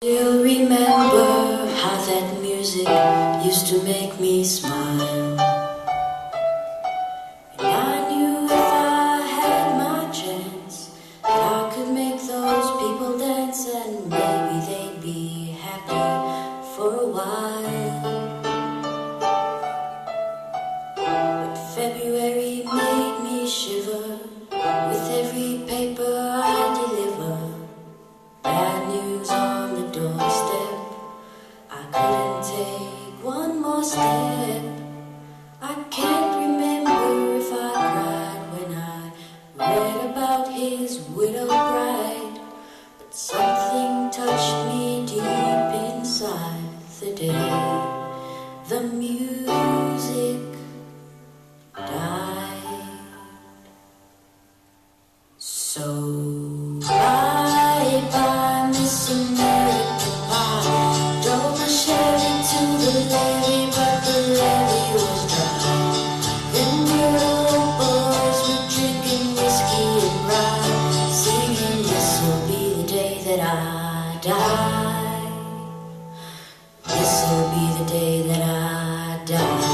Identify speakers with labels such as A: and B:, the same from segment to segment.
A: Still remember how that music used to make me smile. And I knew if I had my chance that I could make those people dance, and maybe they'd be happy for a while. But February made me shiver with every paper I deliver. Bad news on the doorstep. I couldn't take one more step. I can't remember if I cried when I read about his widowed bride, but something touched me deep inside the day the music died. So bye-bye, Miss America Pie. Drove my Chevy to the levee, but the levee was dry. Them good old boys were drinking whiskey and rye, singing, "This'll be the day that I die. This'll be the day that I die."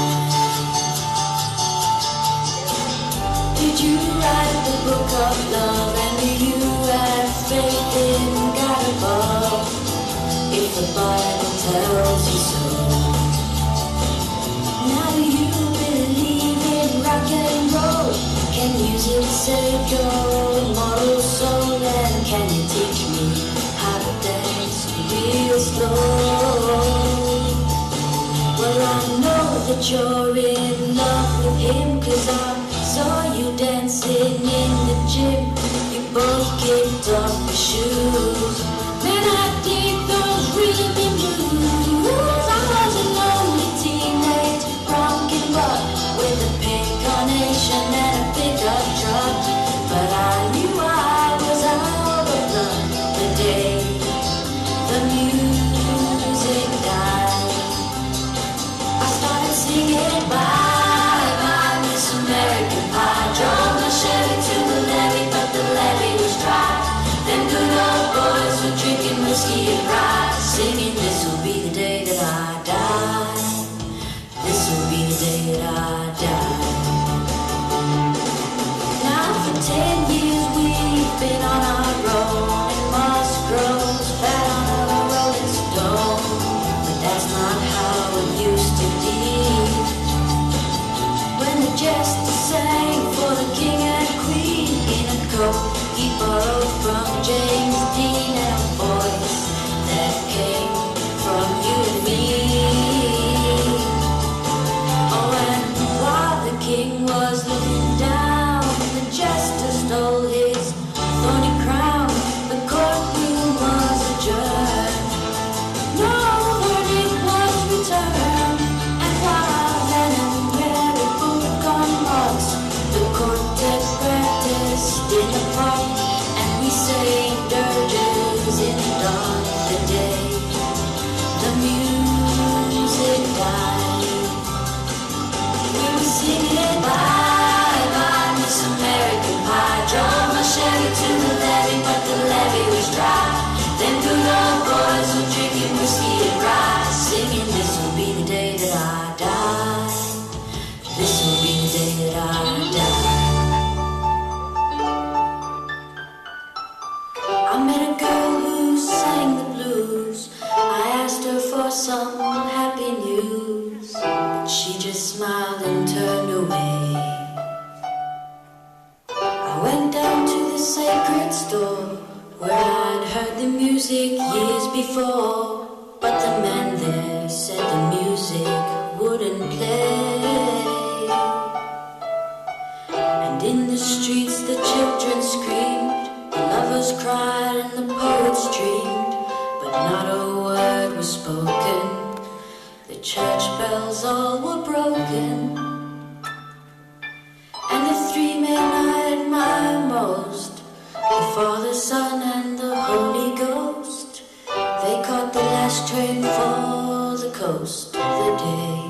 A: Did you write the book of love, and do you have faith in God above? If the Bible tells you so. Now do you believe in rock and roll? Can music save your immortal soul? And can you teach me how to dance real slow? Well, I know that you're in love with him, 'cause I saw you dancing in the gym. You both kicked off your shoes. Man, I think those rhythm blues. I was a lonely teenage bronc buck with a pink carnation and a pickup truck, but I knew I was out of luck the day the music died. I started singing bye-bye, Miss American Pie. Drove my Chevy to the levee, but the levee was dry. Them good old boys were drinking whiskey and rye, singing, "This'll be the day that I die. This'll be the day that I die." Now for 10 years we've been on our own, and moss grows fat on a rolling stone, but that's not how it used to be. When the jester sang for the king and queen in a coat he borrowed from James Dean, and a voice that came from you and me. Oh, and while the king was looking down, the jester stole his thorny crown. The courtroom was adjourned. No verdict was returned, and while Helen and Mary both gone lost, the quartet practiced in the park, and we sang dirges in the dawn of the day the music died. We were singing bye-bye, Miss American Pie. Drove my Chevy to the levee, but the levee was dry. Them good old boys were drinking whiskey and rye, singing, "This'll be the day that I die. This'll be the day that I die." I met a girl who sang the blues. I asked her for some happy news, but she just smiled and turned away. I went down to the sacred store where I'd heard the music years before, but the man there said the music wouldn't play. And in the streets the children screamed, the lovers cried, and the poets dreamed, but not a word was spoken. The church bells all were broken. And the three men I admire most, the Father, Son, and the Holy Ghost, they caught the last train for the coast the day